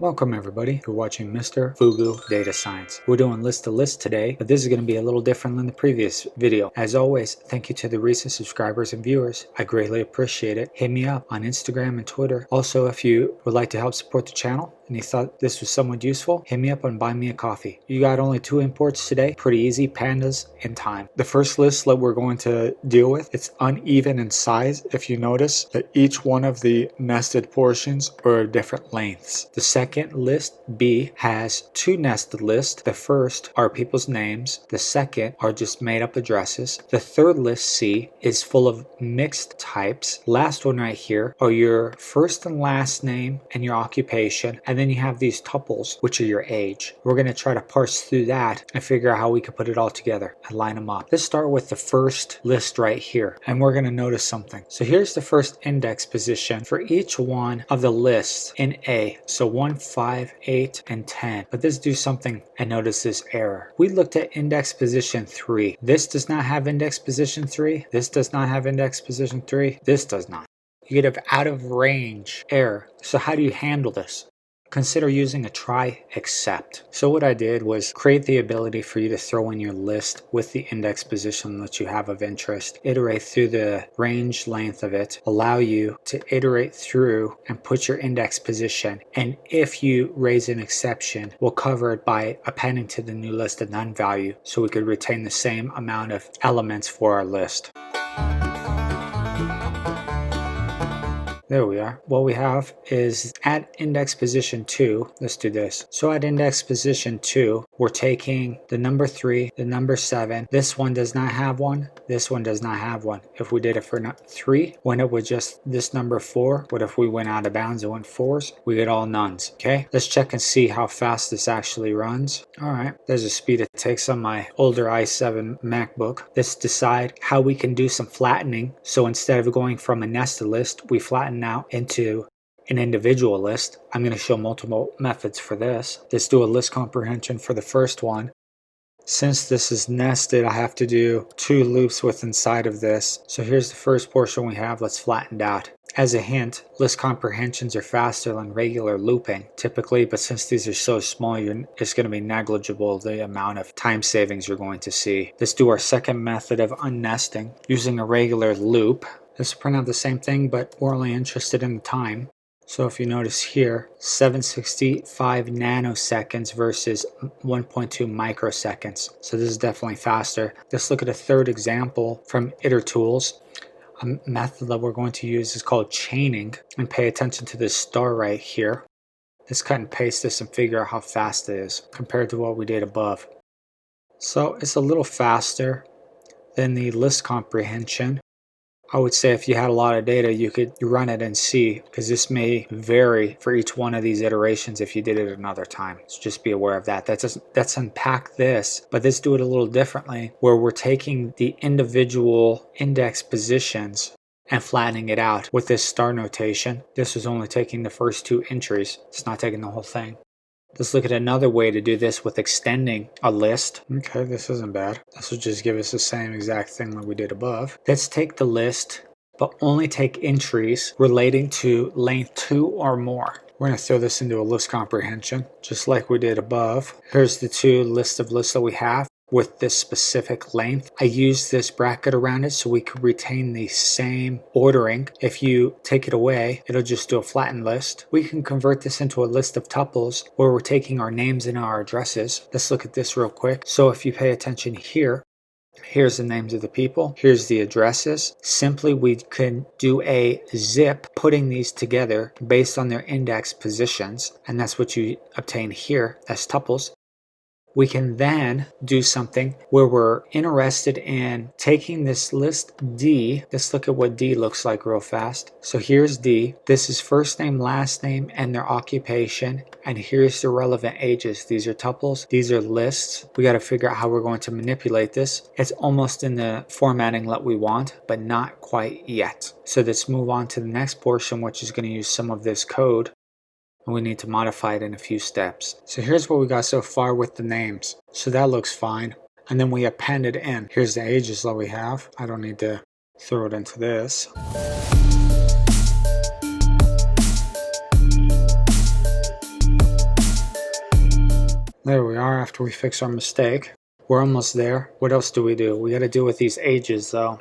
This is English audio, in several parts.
Welcome everybody. You're watching Mr. Fugu Data Science. We're doing list to list today, but this is going to be a little different than the previous video. As always, thank you to the recent subscribers and viewers. I greatly appreciate it. Hit me up on Instagram and Twitter. Also, if you would like to help support the channel and you thought this was somewhat useful, hit me up and buy me a coffee. You got only two imports today. Pretty easy, pandas and time. The first list that we're going to deal with, it's uneven in size. If you notice that each one of the nested portions are different lengths. The second list, B, has two nested lists. The first are people's names. The second are just made up addresses. The third list, C, is full of mixed types. Last one right here are your first and last name and your occupation. And then you have these tuples, which are your age. We're going to try to parse through that and figure out how we can put it all together and line them up. Let's start with the first list right here. And we're going to notice something. So here's the first index position for each one of the lists in A. So 1, 5, 8, and 10. But let's do something and notice this error. We looked at index position 3. This does not have index position 3. This does not have index position 3. This does not. You get an out of range error. So how do you handle this? Consider using a try except. So what I did was create the ability for you to throw in your list with the index position that you have of interest, iterate through the range length of it, allow you to iterate through and put your index position. And if you raise an exception, we'll cover it by appending to the new list a none value so we could retain the same amount of elements for our list. There we are. What we have is at index position 2, let's do this. So at index position 2, we're taking the number 3, the number 7. This one does not have one. This one does not have one. If we did it for 3, when it was just this number 4, what if we went out of bounds and went 4s? We get all nuns, okay? Let's check and see how fast this actually runs. All right, there's a speed it takes on my older i7 MacBook. Let's decide how we can do some flattening. So instead of going from a nested list, we flatten out into an individual list. I'm going to show multiple methods for this. Let's do a list comprehension for the first one. Since this is nested, I have to do 2 loops with inside of this. So here's the first portion we have. Let's flatten it out. As a hint, list comprehensions are faster than regular looping typically, but since these are so small, it's going to be negligible the amount of time savings you're going to see. Let's do our second method of unnesting using a regular loop. Let's print out the same thing, but we're only interested in the time. So if you notice here, 765 nanoseconds versus 1.2 microseconds. So this is definitely faster. Let's look at a third example from itertools. A method that we're going to use is called chaining, and pay attention to this star right here. Let's cut and paste this and figure out how fast it is compared to what we did above. So it's a little faster than the list comprehension. I would say if you had a lot of data, you could run it and see, because this may vary for each one of these iterations if you did it another time. So just be aware of that. Let's unpack this, but let's do it a little differently, where we're taking the individual index positions and flattening it out with this star notation. This was only taking the first 2 entries. It's not taking the whole thing. Let's look at another way to do this with extending a list. Okay, this isn't bad. This will just give us the same exact thing that we did above. Let's take the list, but only take entries relating to length 2 or more. We're going to throw this into a list comprehension, just like we did above. Here's the 2 lists of lists that we have with this specific length. I use this bracket around it so we could retain the same ordering. If you take it away, it'll just do a flattened list. We can convert this into a list of tuples where we're taking our names and our addresses. Let's look at this real quick. So if you pay attention here, here's the names of the people. Here's the addresses. Simply, we can do a zip putting these together based on their index positions. And that's what you obtain here as tuples. We can then do something where we're interested in taking this list D. Let's look at what D looks like real fast. So here's D. This is first name, last name, and their occupation. And here's the relevant ages. These are tuples. These are lists. We got to figure out how we're going to manipulate this. It's almost in the formatting that we want, but not quite yet. So let's move on to the next portion, which is going to use some of this code. We need to modify it in a few steps. So here's what we got so far with the names. So that looks fine. And then we append it in. Here's the ages that we have. I don't need to throw it into this. somewhere after we fix our mistake. We're almost there. What else do? We got to deal with these ages though.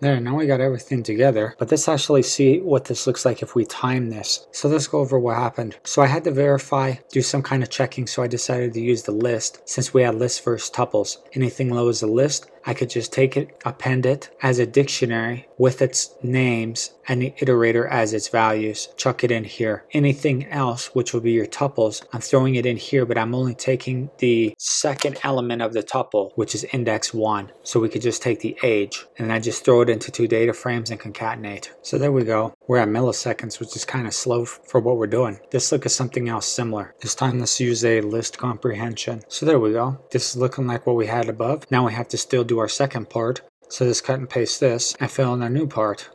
There, now we got everything together, but let's actually see what this looks like if we time this. So let's go over what happened. So I had to verify, do some kind of checking, so I decided to use the list. Since we had list versus tuples, anything low as a list, I could just take it, append it as a dictionary with its names and the iterator as its values, chuck it in here. Anything else, which would be your tuples, I'm throwing it in here, but I'm only taking the second element of the tuple, which is index 1. So we could just take the age, and I just throw it into 2 data frames and concatenate. So there we go. We're at milliseconds, which is kind of slow for what we're doing. Let's look at something else similar. This time let's use a list comprehension. So there we go. This is looking like what we had above. Now we have to still do our second part. So let's cut and paste this and fill in our new part.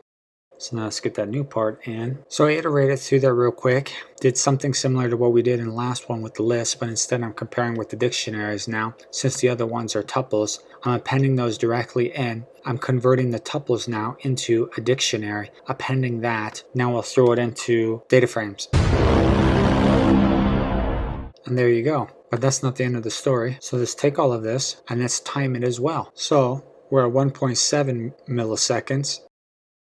So now let's get that new part in. So I iterated through that real quick. Did something similar to what we did in the last one with the list, but instead I'm comparing with the dictionaries now. Since the other ones are tuples, I'm appending those directly in. I'm converting the tuples now into a dictionary, appending that. Now I'll throw it into data frames. And there you go. But that's not the end of the story. So let's take all of this and let's time it as well. So we're at 1.7 milliseconds.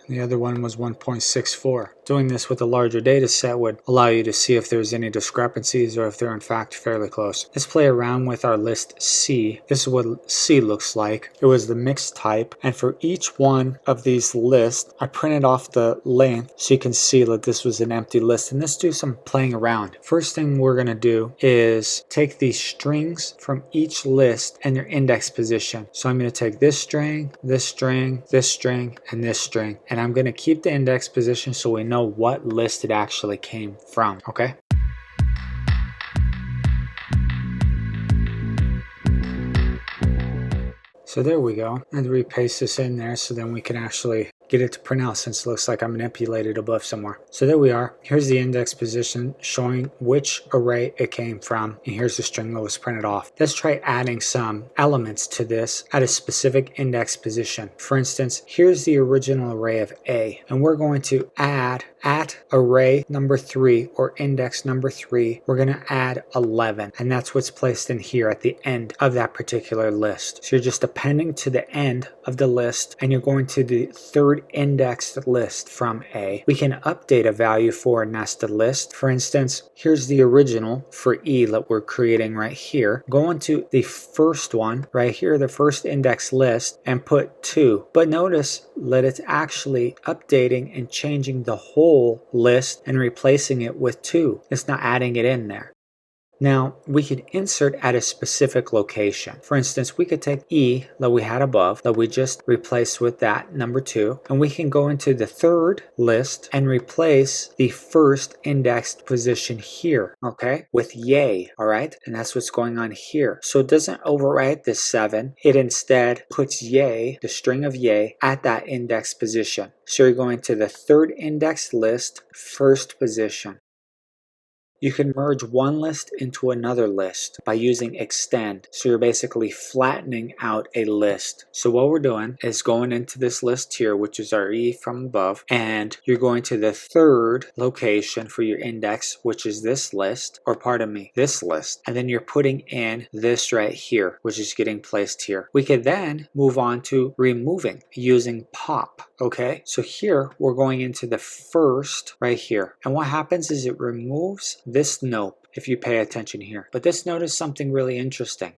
The other one was 1.64. Doing this with a larger data set would allow you to see if there's any discrepancies or if they're in fact fairly close. Let's play around with our list C. This is what C looks like. It was the mixed type, and for each one of these lists, I printed off the length so you can see that this was an empty list. And let's do some playing around. First thing we're going to do is take these strings from each list and their index position. So I'm going to take this string, this string, this string, and this string. And I'm going to keep the index position so we know what list it actually came from, okay? So there we go. And repaste this in there so then we can actually get it to print out, since it looks like I manipulated above somewhere. So there we are. Here's the index position showing which array it came from, and here's the string that was printed off. Let's try adding some elements to this at a specific index position. For instance, here's the original array of A, and we're going to add at array number 3 or index number 3, we're going to add 11, and that's what's placed in here at the end of that particular list. So you're just appending to the end of the list, and you're going to the third indexed list from A. We can update a value for a nested list. For instance, here's the original for E that we're creating right here. Go into the first one right here, the first index list, and put 2. But notice that it's actually updating and changing the whole list and replacing it with 2. It's not adding it in there. Now, we could insert at a specific location. For instance, we could take E that we had above, that we just replaced with that number 2, and we can go into the third list and replace the first indexed position here, okay, with yay, all right? And that's what's going on here. So it doesn't overwrite this 7. It instead puts yay, the string of yay, at that index position. So you're going to the third indexed list, first position. You can merge one list into another list by using extend. So you're basically flattening out a list. So what we're doing is going into this list here, which is our E from above, and you're going to the third location for your index, which is this list, or pardon me, this list. And then you're putting in this right here, which is getting placed here. We could then move on to removing using pop. Okay, so here we're going into the first right here. And what happens is it removes this nope if you pay attention here. But this note is something really interesting.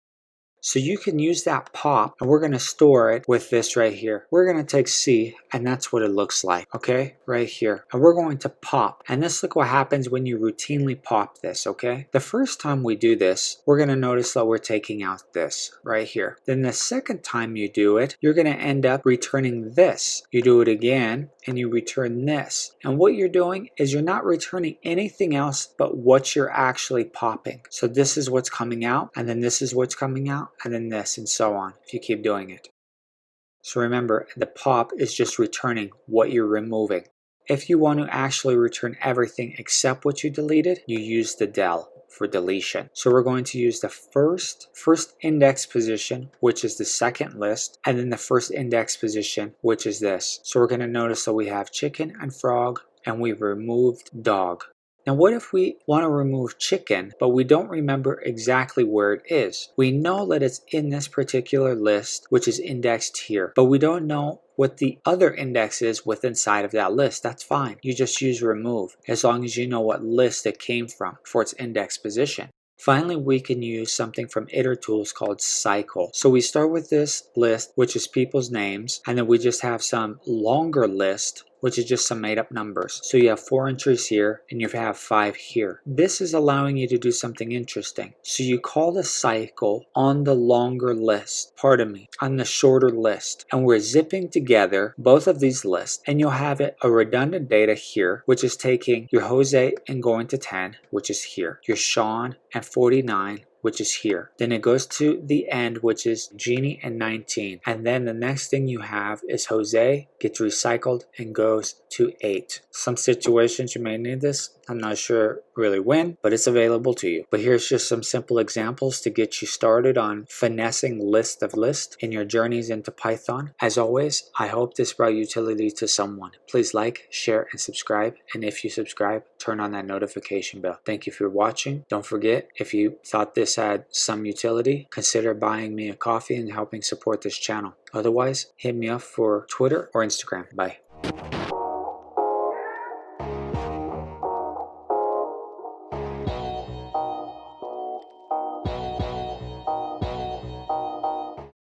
So you can use that pop, and we're going to store it with this right here. We're going to take C, and that's what it looks like, okay? Right here. And we're going to pop. And let's look what happens when you routinely pop this, okay? The first time we do this, we're going to notice that we're taking out this right here. Then the second time you do it, you're going to end up returning this. You do it again, and you return this. And what you're doing is you're not returning anything else but what you're actually popping. So this is what's coming out, and then this is what's coming out, and then this, and so on, if you keep doing it. So remember, the pop is just returning what you're removing. If you want to actually return everything except what you deleted, you use the del for deletion. So we're going to use the first index position, which is the second list, and then the first index position, which is this. So we're going to notice that we have chicken and frog, and we've removed dog. Now what if we want to remove chicken, but we don't remember exactly where it is? We know that it's in this particular list, which is indexed here, but we don't know what the other index is within inside of that list. That's fine. You just use remove as long as you know what list it came from for its index position. Finally, we can use something from itertools called cycle. So we start with this list, which is people's names, and then we just have some longer list, which is just some made up numbers. So you have 4 entries here and you have 5 here. This is allowing you to do something interesting. So you call the cycle on the longer list, on the shorter list. And we're zipping together both of these lists, and you'll have a redundant data here, which is taking your Jose and going to 10, which is here, your Sean and 49, which is here. Then it goes to the end, which is Jeannie and 19. And then the next thing you have is Jose gets recycled and goes to 8. Some situations you may need this. I'm not sure really when, but it's available to you. But here's just some simple examples to get you started on finessing list of lists in your journeys into Python. As always, I hope this brought utility to someone. Please like, share, and subscribe. And if you subscribe, turn on that notification bell. Thank you for watching. Don't forget, if you thought this had some utility, consider buying me a coffee and helping support this channel. Otherwise, hit me up for Twitter or Instagram. Bye.